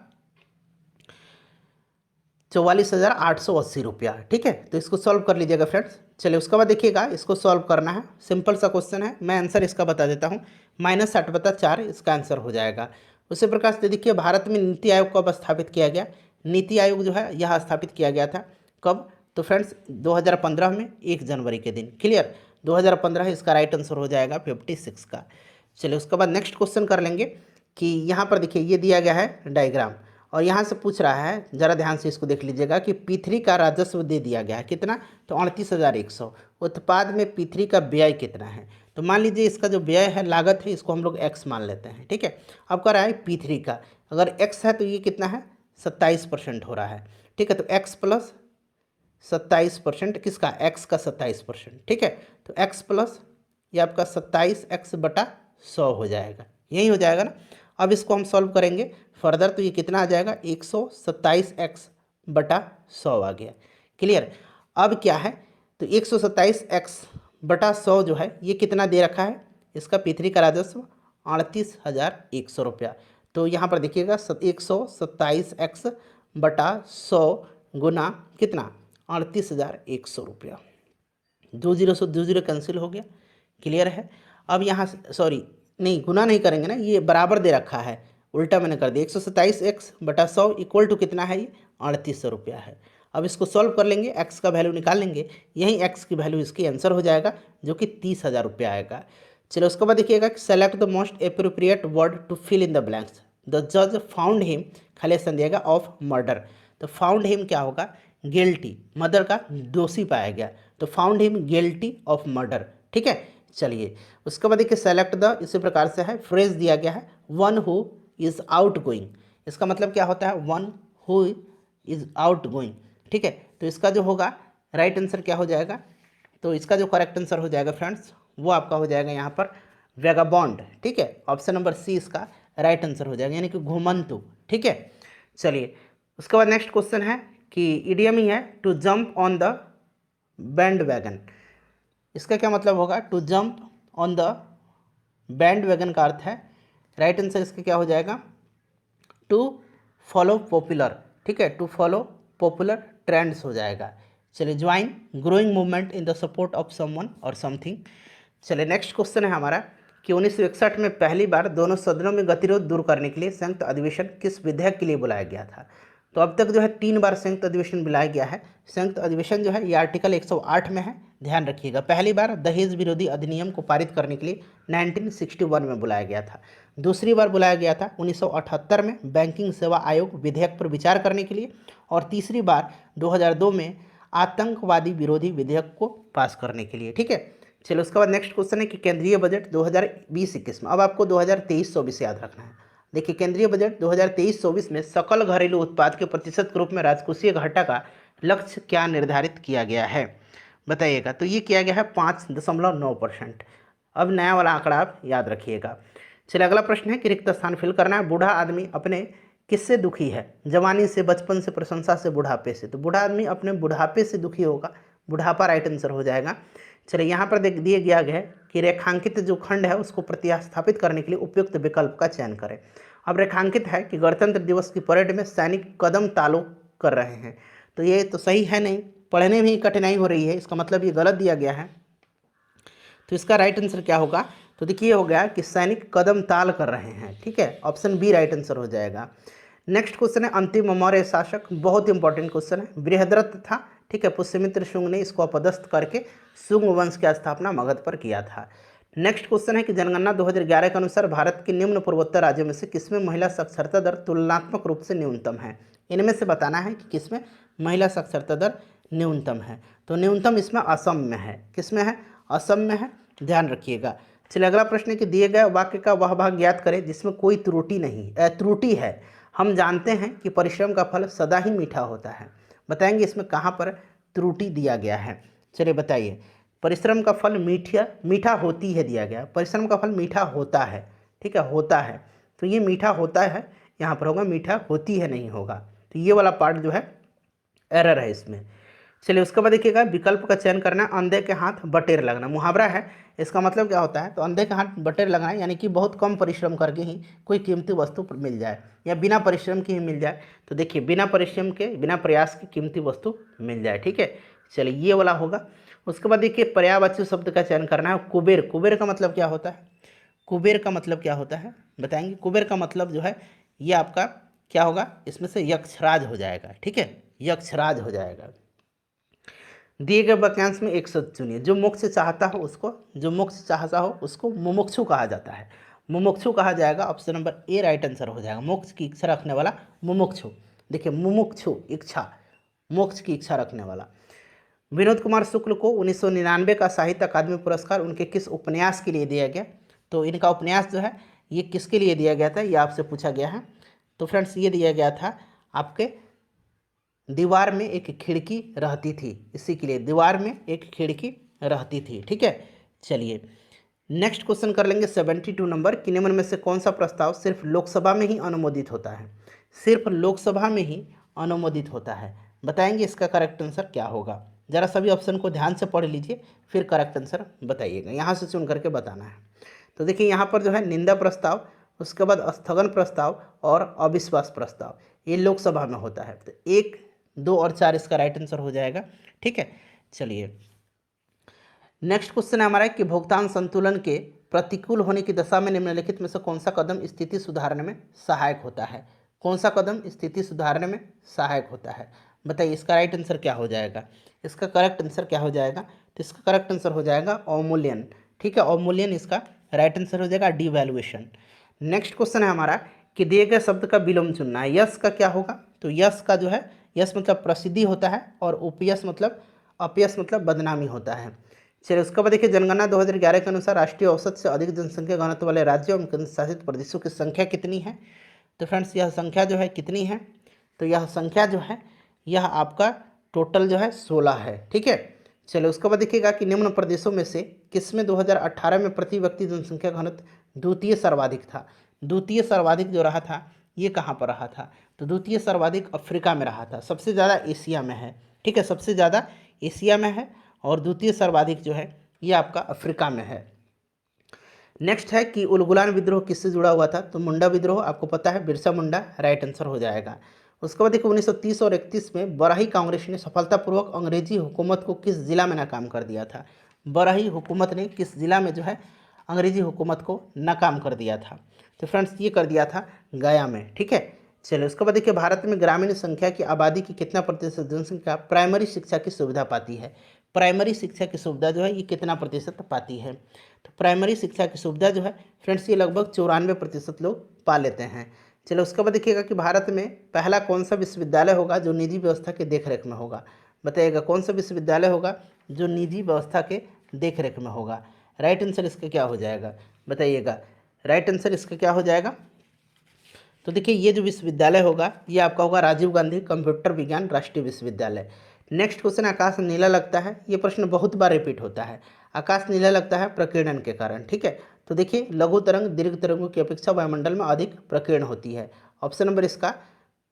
44,880 रुपया। ठीक है, तो इसको सॉल्व कर लीजिएगा फ्रेंड्स। चलिए उसके बाद देखिएगा, इसको सॉल्व करना है, सिंपल सा क्वेश्चन है, मैं आंसर इसका बता देता हूँ। -60/4 इसका आंसर हो जाएगा। उसी प्रकार से देखिए, भारत में नीति आयोग कब स्थापित किया गया, नीति आयोग जो है यह स्थापित किया गया था कब, तो फ्रेंड्स 2015 में 1 जनवरी के दिन। क्लियर, 2015 इसका राइट आंसर हो जाएगा 56 का। चलिए उसके बाद नेक्स्ट क्वेश्चन कर लेंगे कि यहाँ पर देखिए ये दिया गया है डायग्राम, और यहाँ से पूछ रहा है, ज़रा ध्यान से इसको देख लीजिएगा कि P3 का राजस्व दे दिया गया है कितना, तो 38,100। उत्पाद में P3 का व्यय कितना है, तो मान लीजिए इसका जो व्यय है, लागत है, इसको हम लोग x मान लेते हैं। ठीक है, अब कह रहा है P3 का, अगर x है तो ये कितना है, 27% हो रहा है। ठीक है, तो x प्लस 27%, किसका, x का 27%। ठीक है, तो x प्लस ये आपका 27x/100 हो जाएगा, यही हो जाएगा ना। अब इसको हम सॉल्व करेंगे फर्दर, तो ये कितना आ जाएगा, 127x/100 आ गया। क्लियर। अब क्या है, तो 127x/100 जो है ये कितना दे रखा है, इसका P3 का राजस्व 38,100 रुपया। तो यहाँ पर देखिएगा 127x/100 गुना कितना, 38,100 रुपया। 2 0 से 2 0 कैंसिल हो गया। क्लियर है। अब यहाँ सॉरी नहीं, गुना नहीं करेंगे ना, ये बराबर दे रखा है, उल्टा मैंने कर दिया। 127x/100 इक्वल टू कितना है, ये 3800 रुपया है। अब इसको सॉल्व कर लेंगे, x का वैल्यू निकाल लेंगे, यही x की वैल्यू इसकी आंसर हो जाएगा, जो कि 30,000 रुपया आएगा। चलो उसके बाद देखिएगा, select the most appropriate word to fill in the blanks. The जज फाउंड हिम, खाली स्थान दिएगा, ऑफ मर्डर। तो फाउंड हिम क्या होगा, गिल्टी, मर्डर का दोषी पाया गया, तो found him guilty of murder. ठीक है, चलिए उसके बाद देखिए, सेलेक्ट द, इसी प्रकार से है, फ्रेज दिया गया है, one who is out going. इसका मतलब क्या होता है, one who is out going. ठीक है, तो इसका जो होगा राइट आंसर क्या हो जाएगा, तो इसका जो करेक्ट आंसर हो जाएगा फ्रेंड्स, वो आपका हो जाएगा यहाँ पर वेगाबॉन्ड। ठीक है, ऑप्शन नंबर सी इसका राइट आंसर हो जाएगा, यानी कि घुमंतु। ठीक है, चलिए उसके बाद नेक्स्ट क्वेश्चन है कि इडियम ही है, to jump on the bandwagon. इसका क्या मतलब होगा, to jump on the bandwagon का अर्थ है, राइट आंसर इसका क्या हो जाएगा, टू फॉलो पॉपुलर। ठीक है, टू फॉलो पॉपुलर ट्रेंड्स हो जाएगा। चलिए, join growing movement in the support of someone और समथिंग। चलिए नेक्स्ट क्वेश्चन है हमारा कि 1961 में पहली बार दोनों सदनों में गतिरोध दूर करने के लिए संयुक्त अधिवेशन किस विधेयक के लिए बुलाया गया था। तो अब तक जो है 3 बार संयुक्त अधिवेशन बुलाया गया है। संयुक्त अधिवेशन जो है ये आर्टिकल 108 में है, ध्यान रखिएगा। पहली बार दहेज विरोधी अधिनियम को पारित करने के लिए 1961 में बुलाया गया था। दूसरी बार बुलाया गया था 1978 में बैंकिंग सेवा आयोग विधेयक पर विचार करने के लिए, और तीसरी बार 2002 में आतंकवादी विरोधी विधेयक को पास करने के लिए। ठीक है, चलो उसके बाद नेक्स्ट क्वेश्चन है कि केंद्रीय बजट 2020-21 में, अब आपको 2023-24 याद रखना है। देखिए, केंद्रीय बजट 2023-24 में सकल घरेलू उत्पाद के प्रतिशत के रूप में राजकोषीय घाटा का लक्ष्य क्या निर्धारित किया गया है, बताइएगा। तो ये किया गया है 5.9%। अब नया वाला आंकड़ा आप याद रखिएगा। चलिए अगला प्रश्न है कि रिक्त स्थान फिल करना है। बूढ़ा आदमी अपने किससे दुखी है, जवानी से, बचपन से, प्रशंसा से, बुढ़ापे से। तो बूढ़ा आदमी अपने बुढ़ापे से दुखी होगा, बुढ़ापा राइट आंसर हो जाएगा। चलिए यहाँ पर देख दिए गया है कि रेखांकित जो खंड है उसको प्रतिस्थापित करने के लिए उपयुक्त विकल्प का चयन करें। अब रेखांकित है कि गणतंत्र दिवस की परेड में सैनिक कदम तालों कर रहे हैं, तो ये तो सही है नहीं, पढ़ने में ही कठिनाई हो रही है, इसका मतलब ये गलत दिया गया है। तो इसका राइट आंसर क्या होगा, तो देखिए हो गया कि सैनिक कदम ताल कर रहे हैं, ठीक है, ऑप्शन बी राइट आंसर हो जाएगा। नेक्स्ट क्वेश्चन है अंतिम मौर्य शासक, बहुत इंपॉर्टेंट क्वेश्चन है, बृहद्रथ था, ठीक है, पुष्यमित्र शुंग ने इसको अपदस्थ करके शुंग वंश की स्थापना मगध पर किया था। नेक्स्ट क्वेश्चन है कि जनगणना 2011 के अनुसार भारत के निम्न पूर्वोत्तर राज्यों में से किसमें महिला साक्षरता दर तुलनात्मक रूप से न्यूनतम है। इनमें से बताना है कि किसमें महिला साक्षरता दर न्यूनतम है, तो न्यूनतम इसमें असम में है, किसमें है, असम में है, ध्यान रखिएगा। चलिए अगला प्रश्न है कि दिए गए वाक्य का वह भाग ज्ञात करें जिसमें कोई त्रुटि नहीं त्रुटि है। हम जानते हैं कि परिश्रम का फल सदा ही मीठा होता है, बताएंगे इसमें कहाँ पर त्रुटि दिया गया है। चलिए बताइए, परिश्रम का फल मीठा होती है दिया गया, परिश्रम का फल मीठा होता है, ठीक है, होता है, तो ये मीठा होता है यहाँ पर होगा, मीठा होती है नहीं होगा, तो ये वाला पार्ट जो है एरर है इसमें। चलिए उसके बाद देखिएगा विकल्प का चयन करना, अंधे के हाथ बटेर लगना, मुहावरा है, इसका मतलब क्या होता है, तो अंधे के हाथ बटेर लगना यानी कि बहुत कम परिश्रम करके ही कोई कीमती वस्तु मिल जाए या बिना परिश्रम के ही मिल जाए। तो देखिए बिना परिश्रम के, बिना प्रयास की कीमती वस्तु मिल जाए, ठीक है। चलिए ये वाला होगा। उसके बाद देखिए पर्यायवाची शब्द का चयन करना है, कुबेर, कुबेर का मतलब क्या होता है, कुबेर का मतलब क्या होता है बताएंगे। कुबेर का मतलब जो है ये आपका क्या होगा, इसमें से यक्षराज हो जाएगा, ठीक है, यक्षराज हो जाएगा। दिए गए वाक्यांश में एक शब्द चुनिए, जो मोक्ष चाहता हो उसको, जो मोक्ष चाहता हो उसको मुमुक्षु कहा जाता है, मुमुक्षु कहा जाएगा, option number A right answer हो जाएगा। मोक्ष की इच्छा रखने वाला मुमुक्षु, देखिए मुमुक्षु इच्छा, मोक्ष की इच्छा रखने वाला। विनोद कुमार शुक्ल को 1999 का साहित्य अकादमी पुरस्कार उनके किस उपन्यास के लिए दिया गया, तो इनका उपन्यास जो है ये किसके लिए दिया गया था, ये आपसे पूछा गया है। तो फ्रेंड्स ये दिया गया था आपके दीवार में एक खिड़की रहती थी, इसी के लिए दीवार में एक खिड़की रहती थी, ठीक है। चलिए नेक्स्ट क्वेश्चन कर लेंगे 72 नंबर, कि निम्न में से कौन सा प्रस्ताव सिर्फ लोकसभा में ही अनुमोदित होता है, सिर्फ लोकसभा में ही अनुमोदित होता है, बताएंगे इसका करेक्ट आंसर क्या होगा। जरा सभी ऑप्शन को ध्यान से पढ़ लीजिए फिर करेक्ट आंसर बताइएगा, यहाँ से चुन करके बताना है। तो देखिए यहाँ पर जो है निंदा प्रस्ताव, उसके बाद स्थगन प्रस्ताव और अविश्वास प्रस्ताव, ये लोकसभा में होता है। तो 1, 2 और 4 इसका राइट आंसर हो जाएगा, ठीक है। चलिए नेक्स्ट क्वेश्चन है हमारा कि भुगतान संतुलन के प्रतिकूल होने की दशा में निम्नलिखित में से कौन सा कदम स्थिति सुधारने में सहायक होता है, कौन सा कदम स्थिति सुधारने में सहायक होता है, बताइए इसका राइट आंसर क्या हो जाएगा, इसका करेक्ट आंसर क्या हो जाएगा, तो इसका करेक्ट आंसर हो जाएगा अवमूल्यन, ठीक है, अवमूल्यन इसका राइट आंसर हो जाएगा, डिवैल्यूएशन। नेक्स्ट क्वेश्चन है हमारा कि दिए गए शब्द का विलोम चुनना है, यश का क्या होगा, तो यश का जो है, यश मतलब प्रसिद्धि होता है और उपयश मतलब, अपयश मतलब बदनामी होता है। चलिए उसके बाद देखिए जनगणना 2011 के अनुसार राष्ट्रीय औसत से अधिक जनसंख्या घनत्व वाले राज्यों एवं केंद्र शासित प्रदेशों की संख्या कितनी है, तो फ्रेंड्स यह संख्या जो है कितनी है, तो यह संख्या जो है यह आपका टोटल जो है 16 है, ठीक है। चलिए उसके बाद देखिएगा कि निम्न प्रदेशों में से किसमें 2018 में प्रति व्यक्ति जनसंख्या घनत्व द्वितीय सर्वाधिक था, द्वितीय सर्वाधिक जो रहा था ये कहाँ पर रहा था, तो द्वितीय सर्वाधिक अफ्रीका में रहा था, सबसे ज़्यादा एशिया में है, ठीक है, सबसे ज़्यादा एशिया में है और द्वितीय सर्वाधिक जो है ये आपका अफ्रीका में है। नेक्स्ट है कि उलगुलान विद्रोह किससे जुड़ा हुआ था, तो मुंडा विद्रोह, आपको पता है बिरसा मुंडा राइट आंसर हो जाएगा। उसके बाद देखिए 1930 और 31 में बराही कांग्रेस ने सफलतापूर्वक अंग्रेजी हुकूमत को किस जिला में नाकाम कर दिया था, बराही हुकूमत ने किस जिला में जो है अंग्रेजी हुकूमत को नाकाम कर दिया था, तो फ्रेंड्स ये कर दिया था गया में, ठीक है। चलिए उसके बाद देखिए भारत में ग्रामीण संख्या की आबादी की कितना प्रतिशत जनसंख्या प्राइमरी शिक्षा की सुविधा पाती है, प्राइमरी शिक्षा की सुविधा जो है ये कितना प्रतिशत पाती है, तो प्राइमरी शिक्षा की सुविधा जो है फ्रेंड्स ये लगभग 94% लोग पा लेते हैं। चलो उसके बाद देखिएगा कि भारत में पहला कौन सा विश्वविद्यालय होगा जो निजी व्यवस्था के देखरेख में होगा, बताइएगा कौन सा विश्वविद्यालय होगा जो निजी व्यवस्था के देखरेख में होगा, राइट आंसर इसका क्या हो जाएगा बताइएगा, राइट आंसर इसका क्या हो जाएगा, तो देखिए ये जो विश्वविद्यालय होगा ये आपका होगा राजीव गांधी कंप्यूटर विज्ञान राष्ट्रीय विश्वविद्यालय। नेक्स्ट क्वेश्चन, आकाश नीला लगता है, ये प्रश्न बहुत बार रिपीट होता है, आकाश नीला लगता है प्रकीर्णन के कारण, ठीक है। तो देखिए लघु तरंग दीर्घ तरंगों की अपेक्षा वायुमंडल में अधिक प्रकीर्ण होती है, ऑप्शन नंबर इसका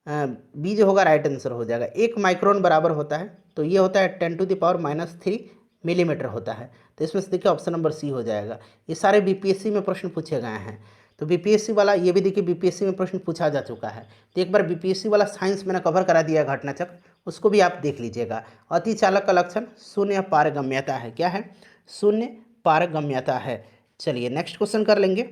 बी जो होगा राइट आंसर हो जाएगा। 1 माइक्रोन बराबर होता है, तो ये होता है 10⁻³ मिलीमीटर होता है। तो इसमें से देखिए ऑप्शन नंबर सी हो जाएगा। ये सारे बीपीएससी में प्रश्न पूछे गए हैं। तो बीपीएससी वाला ये भी देखिए बीपीएससी में प्रश्न पूछा जा चुका है। तो एक बार बीपीएससी वाला साइंस मैंने कवर करा दिया है घटनाचक्र, उसको भी आप देख लीजिएगा। अति चालक का लक्षण शून्य पारगम्यता है। क्या है? शून्य पारगम्यता है। चलिए नेक्स्ट क्वेश्चन कर लेंगे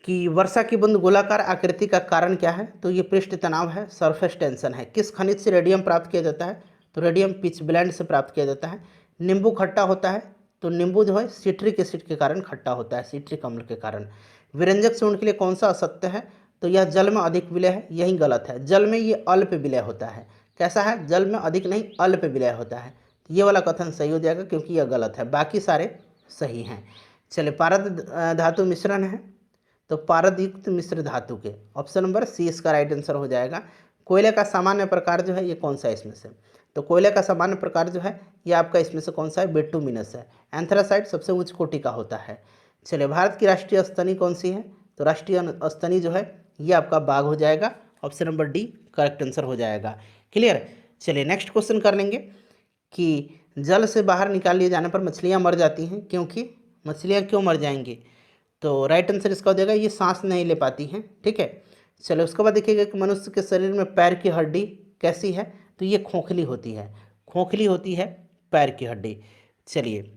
कि वर्षा की बूंद गोलाकार आकृति का कारण क्या है? तो ये पृष्ठ तनाव है, सरफेस टेंशन है। किस खनिज से रेडियम प्राप्त किया जाता है? तो रेडियम पिच ब्लेंड से प्राप्त किया जाता है। नींबू खट्टा होता है, तो नींबू जो है सिट्रिक एसिड के कारण खट्टा होता है, सिट्रिक अम्ल के कारण। विरंजक से के लिए कौन सा असत्य है? तो यह जल में अधिक विलय है, यही गलत है। जल में ये अल्प विलय होता है। कैसा है? जल में अधिक नहीं, अल्प विलय होता है। ये वाला कथन सही हो जाएगा क्योंकि यह गलत है, बाकी सारे सही हैं। चलिए पारद धातु मिश्रण है, तो पारदयुक्त मिश्र धातु के, ऑप्शन नंबर सी इसका राइट आंसर हो जाएगा। कोयले का सामान्य प्रकार जो है ये कौन सा है इसमें से? तो कोयले का सामान्य प्रकार जो है ये आपका इसमें से कौन सा है? बिटुमिनस है। एंथ्रासाइट सबसे उच्च कोटि का होता है। चलिए भारत की राष्ट्रीय स्तनी कौन सी है? तो राष्ट्रीय स्तनी जो है ये आपका बाघ हो जाएगा। Option number D correct answer हो जाएगा। क्लियर? चलिए नेक्स्ट क्वेश्चन कर लेंगे कि जल से बाहर निकाल लिए जाने पर मछलियाँ मर जाती हैं, क्योंकि मछलियाँ क्यों मर जाएंगी? तो राइट आंसर इसका हो जाएगा ये सांस नहीं ले पाती हैं। ठीक है। चलो उसके बाद देखिएगा कि मनुष्य के शरीर में पैर की हड्डी कैसी है? तो ये खोखली होती है, खोखली होती है पैर की हड्डी। चलिए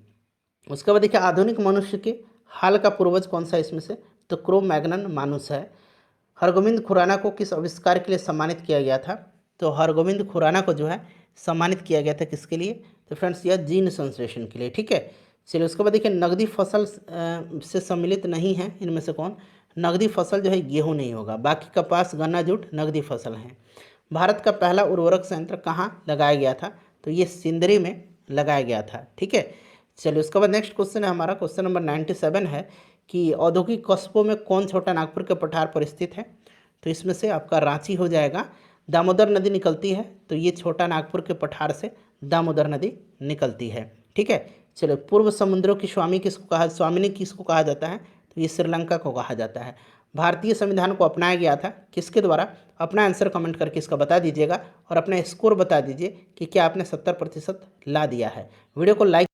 उसके बाद देखिए आधुनिक मनुष्य के हाल का पूर्वज कौन सा है इसमें से? तो क्रो मैग्नन मानुस है। हरगोविंद खुराना को किस आविष्कार के लिए सम्मानित किया गया था? तो हरगोविंद खुराना को जो है सम्मानित किया गया था किसके लिए? तो फ्रेंड्स यह जीन संश्लेषण के लिए। ठीक है। चलिए उसके बाद देखिए नकदी फसल से सम्मिलित नहीं है इनमें से कौन? नकदी फसल जो है गेहूं नहीं होगा, बाकी कपास गन्ना जूट नकदी फसल हैं। भारत का पहला उर्वरक संयंत्र कहाँ लगाया गया था? तो ये सिंदरी में लगाया गया था। ठीक है। चलिए उसके बाद नेक्स्ट क्वेश्चन है हमारा, क्वेश्चन नंबर 97 है कि औद्योगिक कस्बों में कौन छोटा नागपुर के पठार पर स्थित है? तो इसमें से आपका रांची हो जाएगा। दामोदर नदी निकलती है, तो ये छोटा नागपुर के पठार से दामोदर नदी निकलती है। ठीक है। चलो पूर्व समुद्रों की स्वामिनी किसको कहा जाता है? तो ये श्रीलंका को कहा जाता है। भारतीय संविधान को अपनाया गया था किसके द्वारा? अपना आंसर कमेंट करके इसका बता दीजिएगा और अपना स्कोर बता दीजिए कि क्या आपने 70% ला दिया है। वीडियो को लाइक